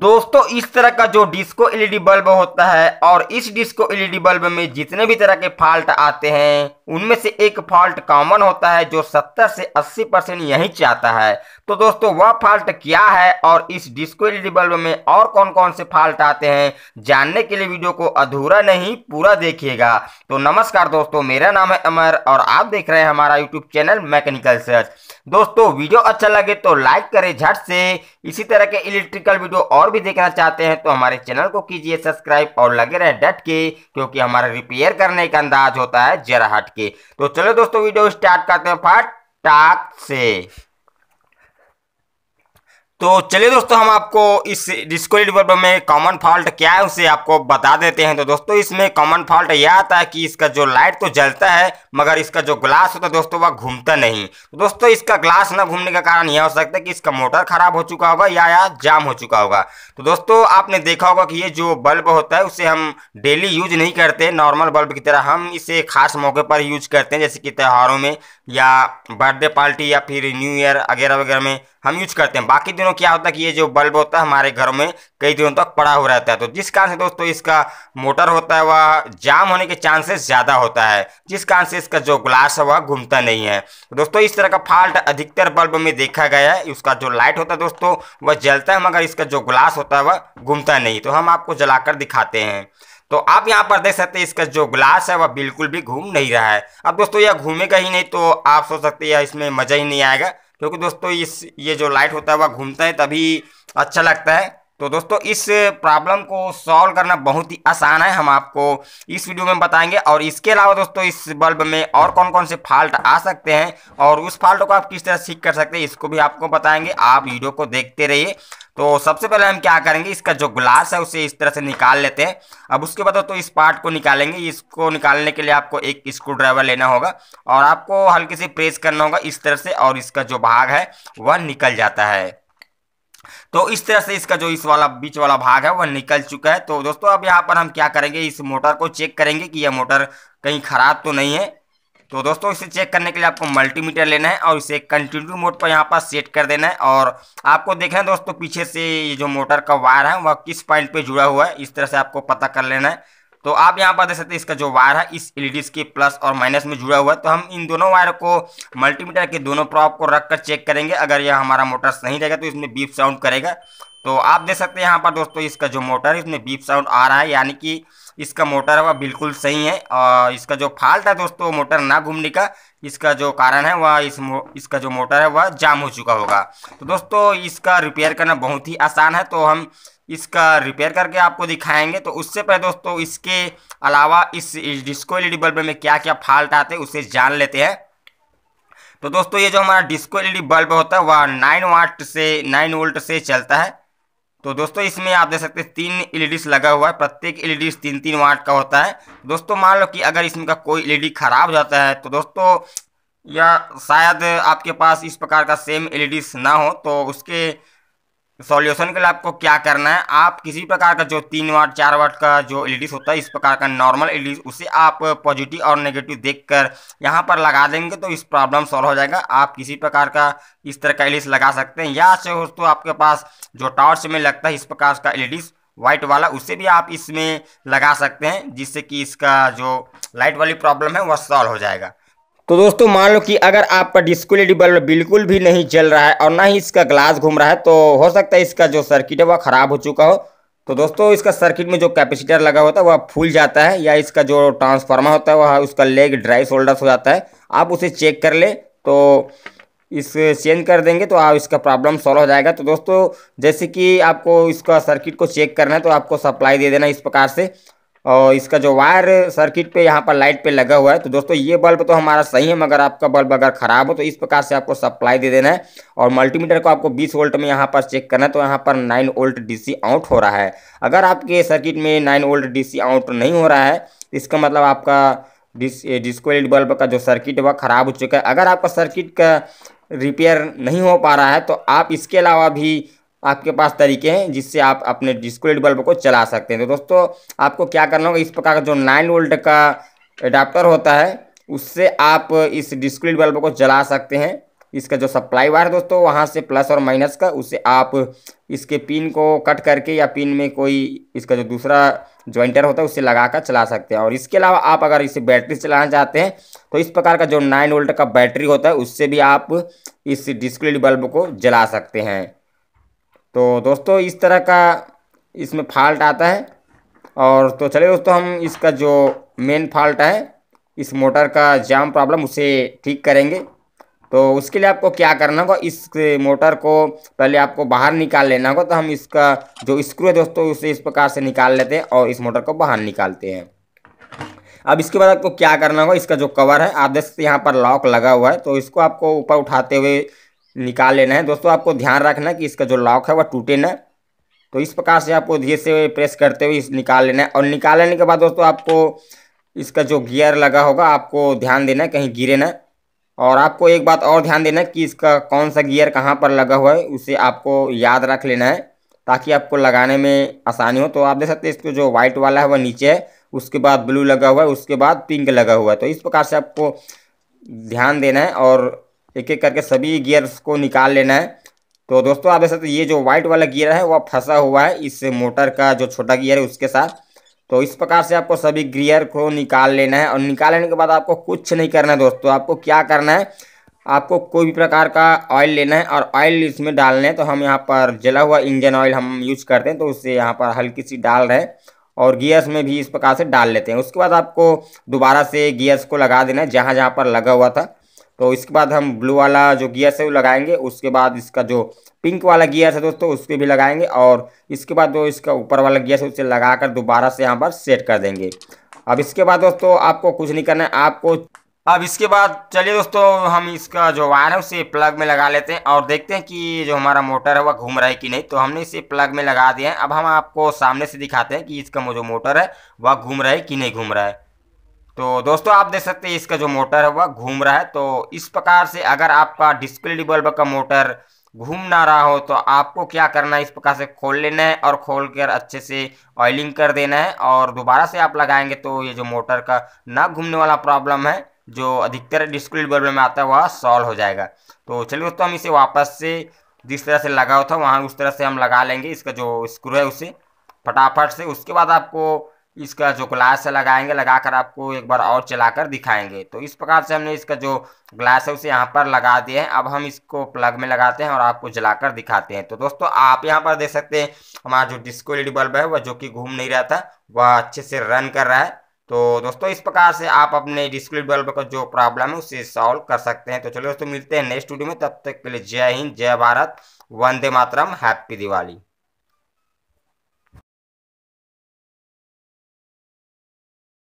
दोस्तों इस तरह का जो डिस्को एलईडी बल्ब होता है और इस डिस्को एलईडी बल्ब में जितने भी तरह के फॉल्ट आते हैं उनमें से एक फॉल्ट कॉमन होता है जो 70 से 80% यही चाहता है। तो दोस्तों वह फॉल्ट क्या है और इस डिस्को एलईडी बल्ब में और कौन कौन से फॉल्ट आते हैं, जानने के लिए वीडियो को अधूरा नहीं पूरा देखिएगा। तो नमस्कार दोस्तों, मेरा नाम है अमर और आप देख रहे हैं हमारा यूट्यूब चैनल मैकेनिकल सर्च। दोस्तों वीडियो अच्छा लगे तो लाइक करें झट से। इसी तरह के इलेक्ट्रिकल वीडियो और भी देखना चाहते हैं तो हमारे चैनल को कीजिए सब्सक्राइब और लगे रहे डट के, क्योंकि हमारा रिपेयर करने का अंदाज होता है जरा हट के। तो चलो दोस्तों वीडियो स्टार्ट करते हैं फटाक से। तो चलिए दोस्तों हम आपको इस डिस्को एलईडी बल्ब में कॉमन फॉल्ट क्या है उसे आपको बता देते हैं। तो दोस्तों इसमें कॉमन फॉल्ट यह आता है कि इसका जो लाइट तो जलता है मगर इसका जो ग्लास होता है दोस्तों वह घूमता नहीं। तो दोस्तों इसका ग्लास ना घूमने का कारण यह हो सकता है कि इसका मोटर खराब हो चुका होगा या जाम हो चुका होगा। तो दोस्तों आपने देखा होगा कि ये जो बल्ब होता है उसे हम डेली यूज नहीं करते, नॉर्मल बल्ब की तरह हम इसे खास मौके पर यूज करते हैं, जैसे कि त्योहारों में या बर्थडे पार्टी या फिर न्यू ईयर वगैरह वगैरह में हम यूज करते हैं। बाकी दिनों क्या होता है कि ये जो बल्ब होता है हमारे घरों में कई दिनों तक पड़ा हुआ रहता है, तो जिस कारण से दोस्तों इसका मोटर होता है वह जाम होने के चांसेस ज़्यादा होता है, जिस कारण से इसका जो ग्लास है वह घूमता नहीं है। तो दोस्तों इस तरह का फॉल्ट अधिकतर बल्ब में देखा गया है। उसका जो लाइट होता है दोस्तों वह जलता है मगर इसका जो ग्लास होता है वह घूमता नहीं। तो हम आपको जलाकर दिखाते हैं। तो आप यहाँ पर देख सकते हैं इसका जो ग्लास है वह बिल्कुल भी घूम नहीं रहा है। अब दोस्तों यह घूमेगा ही नहीं तो आप सोच सकते हैं इसमें मज़ा ही नहीं आएगा, क्योंकि दोस्तों ये जो लाइट होता है वह घूमता है तभी अच्छा लगता है। तो दोस्तों इस प्रॉब्लम को सॉल्व करना बहुत ही आसान है, हम आपको इस वीडियो में बताएंगे। और इसके अलावा दोस्तों इस बल्ब में और कौन कौन से फॉल्ट आ सकते हैं और उस फॉल्ट को आप किस तरह ठीक कर सकते हैं इसको भी आपको बताएंगे। आप वीडियो को देखते रहिए। तो सबसे पहले हम क्या करेंगे, इसका जो ग्लास है उसे इस तरह से निकाल लेते हैं। अब उसके बाद तो इस पार्ट को निकालेंगे। इसको निकालने के लिए आपको एक स्क्रू ड्राइवर लेना होगा और आपको हल्के से प्रेस करना होगा इस तरह से, और इसका जो भाग है वह निकल जाता है। तो इस तरह से इसका जो इस वाला बीच वाला भाग है वह निकल चुका है। तो दोस्तों अब यहाँ पर हम क्या करेंगे, इस मोटर को चेक करेंगे कि यह मोटर कहीं खराब तो नहीं है। तो दोस्तों इसे चेक करने के लिए आपको मल्टीमीटर लेना है और इसे कंटिन्यू मोड पर यहाँ पर सेट कर देना है। और आपको देखना है दोस्तों पीछे से ये जो मोटर का वायर है वह किस पॉइंट पे जुड़ा हुआ है, इस तरह से आपको पता कर लेना है। तो आप यहाँ पर देख सकते हैं इसका जो वायर है इस एलईडी के प्लस और माइनस में जुड़ा हुआ है। तो हम इन दोनों वायर को मल्टीमीटर के दोनों प्रॉप को रख कर चेक करेंगे। अगर यह हमारा मोटर सही रहेगा तो इसमें बीप साउंड करेगा। तो आप देख सकते हैं यहाँ पर दोस्तों इसका जो मोटर है इसमें बीप साउंड आ रहा है, यानी कि इसका मोटर है वह बिल्कुल सही है। और इसका जो फॉल्ट है दोस्तों मोटर ना घूमने का, इसका जो कारण है वह इसका जो मोटर है वह जाम हो चुका होगा। तो दोस्तों इसका रिपेयर करना बहुत ही आसान है, तो हम इसका रिपेयर करके आपको दिखाएंगे। तो उससे पहले दोस्तों इसके अलावा इस डिस्को एलईडी बल्ब में क्या क्या फॉल्ट आते हैं उसे जान लेते हैं। तो दोस्तों ये जो हमारा डिस्को एलईडी बल्ब होता है वह 9 वोल्ट से चलता है। तो दोस्तों इसमें आप देख सकते हैं 3 एलईडीज लगा हुआ है, प्रत्येक एलईडी 3-3 वाट का होता है। दोस्तों मान लो कि अगर इसमें का कोई एलईडी खराब हो जाता है तो दोस्तों या शायद आपके पास इस प्रकार का सेम एलईडीज ना हो, तो उसके सॉल्यूशन के लिए आपको क्या करना है, आप किसी प्रकार का जो 3 वाट 4 वाट का जो एलईडीज होता है इस प्रकार का नॉर्मल एलईडी उसे आप पॉजिटिव और नेगेटिव देखकर यहाँ पर लगा देंगे तो इस प्रॉब्लम सॉल्व हो जाएगा। आप किसी प्रकार का इस तरह का एलईडी लगा सकते हैं, या से दोस्तों आपके पास जो टॉर्च में लगता है इस प्रकार का एलईडी वाइट वाला उसे भी आप इसमें लगा सकते हैं, जिससे कि इसका जो लाइट वाली प्रॉब्लम है वह सॉल्व हो जाएगा। तो दोस्तों मान लो कि अगर आपका डिस्को एलईडी बल्ब बिल्कुल भी नहीं जल रहा है और ना ही इसका ग्लास घूम रहा है, तो हो सकता है इसका जो सर्किट है वह खराब हो चुका हो। तो दोस्तों इसका सर्किट में जो कैपेसिटर लगा होता है वह फूल जाता है, या इसका जो ट्रांसफार्मर होता है वह उसका लेग ड्राई सोल्डर हो जाता है। आप उसे चेक कर ले तो इसे चेंज कर देंगे तो आप इसका प्रॉब्लम सॉल्व हो जाएगा। तो दोस्तों जैसे कि आपको इसका सर्किट को चेक करना है तो आपको सप्लाई दे देना इस प्रकार से, और इसका जो वायर सर्किट पे यहाँ पर लाइट पे लगा हुआ है। तो दोस्तों ये बल्ब तो हमारा सही है, मगर आपका बल्ब अगर ख़राब हो तो इस प्रकार से आपको सप्लाई दे देना है। और मल्टीमीटर को आपको 20 वोल्ट में यहाँ पर चेक करना है, तो यहाँ पर 9 वोल्ट डीसी आउट हो रहा है। अगर आपके सर्किट में 9 वोल्ट डीसी आउट नहीं हो रहा है इसका मतलब आपका डिस्को एलईडी बल्ब का जो सर्किट है वह ख़राब हो चुका है। अगर आपका सर्किट का रिपेयर नहीं हो पा रहा है तो आप इसके अलावा भी आपके पास तरीके हैं जिससे आप अपने डिस्को एलईडी बल्ब को चला सकते हैं। तो दोस्तों आपको क्या करना होगा, इस प्रकार का जो 9 वोल्ट का एडाप्टर होता है उससे आप इस डिस्को एलईडी बल्ब को जला सकते हैं। इसका जो सप्लाई वायर है दोस्तों वहाँ से प्लस और माइनस का, उससे आप इसके पिन को कट करके या पिन में कोई इसका जो दूसरा ज्वाइंटर होता है उससे लगा कर चला सकते हैं। और इसके अलावा आप अगर इसे बैटरी से चलाना चाहते हैं तो इस प्रकार का जो 9 वोल्ट का बैटरी होता है उससे भी आप इस डिस्को बल्ब को जला सकते हैं। तो दोस्तों इस तरह का इसमें फॉल्ट आता है। और तो चलिए दोस्तों हम इसका जो मेन फॉल्ट है इस मोटर का जाम प्रॉब्लम उसे ठीक करेंगे। तो उसके लिए आपको क्या करना होगा, इस मोटर को पहले आपको बाहर निकाल लेना होगा। तो हम इसका जो स्क्रू है दोस्तों उसे इस प्रकार से निकाल लेते हैं और इस मोटर को बाहर निकालते हैं। अब इसके बाद आपको क्या करना होगा, इसका जो कवर है आप देख सकते हैं यहाँ पर लॉक लगा हुआ है, तो इसको आपको ऊपर उठाते हुए निकाल लेना है। दोस्तों आपको ध्यान रखना है कि इसका जो लॉक है वह टूटे ना। तो इस प्रकार से आपको धीरे से प्रेस करते हुए निकाल लेना है। और निकाल लेने के बाद दोस्तों आपको इसका जो गियर लगा होगा आपको ध्यान देना है कहीं गिरे ना। और आपको एक बात और ध्यान देना है कि इसका कौन सा गियर कहाँ पर लगा हुआ है उसे आपको याद रख लेना है ताकि आपको लगाने में आसानी हो। तो आप देख सकते हैं इसको जो वाइट वाला है वह नीचे है, उसके बाद ब्लू लगा हुआ है, उसके बाद पिंक लगा हुआ है। तो इस प्रकार से आपको ध्यान देना है और एक एक करके सभी गियर्स को निकाल लेना है। तो दोस्तों आप देख सकते हैं ये जो वाइट वाला गियर है वह फंसा हुआ है इस मोटर का जो छोटा गियर है उसके साथ। तो इस प्रकार से आपको सभी गियर को निकाल लेना है। और निकाल लेने के बाद आपको कुछ नहीं करना है दोस्तों, आपको क्या करना है, आपको कोई भी प्रकार का ऑयल लेना है और ऑयल इसमें डालना है। तो हम यहाँ पर जला हुआ इंजन ऑयल हम यूज करते हैं, तो उससे यहाँ पर हल्की सी डाल रहे हैं और गियर्स में भी इस प्रकार से डाल लेते हैं। उसके बाद आपको दोबारा से गियर्स को लगा देना है जहाँ जहाँ पर लगा हुआ था। तो इसके बाद हम ब्लू वाला जो गियर्स है वो लगाएंगे, उसके बाद इसका जो पिंक वाला गियर है दोस्तों उसके भी लगाएंगे और इसके बाद जो इसका ऊपर वाला गियर है उसे लगाकर दोबारा से यहाँ पर सेट कर देंगे। अब इसके बाद दोस्तों आपको कुछ नहीं करना है, आपको अब इसके बाद चलिए दोस्तों हम इसका जो वायर है उसे प्लग में लगा लेते हैं और देखते हैं कि जो हमारा मोटर है वह घूम रहा है कि नहीं। तो हमने इसे प्लग में लगा दिया है। अब हम आपको सामने से दिखाते हैं कि इसका जो मोटर है वह घूम रहा है कि नहीं घूम रहा है। तो दोस्तों आप देख सकते हैं इसका जो मोटर है वह घूम रहा है। तो इस प्रकार से अगर आपका डिस्को एलईडी बल्ब का मोटर घूम ना रहा हो तो आपको क्या करना है, इस प्रकार से खोल लेना है और खोल कर अच्छे से ऑयलिंग कर देना है और दोबारा से आप लगाएंगे तो ये जो मोटर का ना घूमने वाला प्रॉब्लम है जो अधिकतर डिस्को एलईडी बल्ब में आता है वह सॉल्व हो जाएगा। तो चलिए दोस्तों हम इसे वापस से जिस तरह से लगा हुआ था वहाँ उस तरह से हम लगा लेंगे इसका जो स्क्रू है उसे फटाफट से। उसके बाद आपको इसका जो ग्लास है लगाएंगे, लगाकर आपको एक बार और चलाकर दिखाएंगे। तो इस प्रकार से हमने इसका जो ग्लास है उसे यहाँ पर लगा दिया है। अब हम इसको प्लग में लगाते हैं और आपको जलाकर दिखाते हैं। तो दोस्तों आप यहाँ पर देख सकते हैं हमारा जो डिस्को एलईडी बल्ब है वह जो कि घूम नहीं रहा था वह अच्छे से रन कर रहा है। तो दोस्तों इस प्रकार से आप अपने डिस्को एलईडी बल्ब का जो प्रॉब्लम है उसे सॉल्व कर सकते हैं। तो चलो दोस्तों मिलते हैं नेक्स्ट वीडियो में, तब तक के लिए जय हिंद, जय भारत, वंदे मातरम, हैप्पी दिवाली।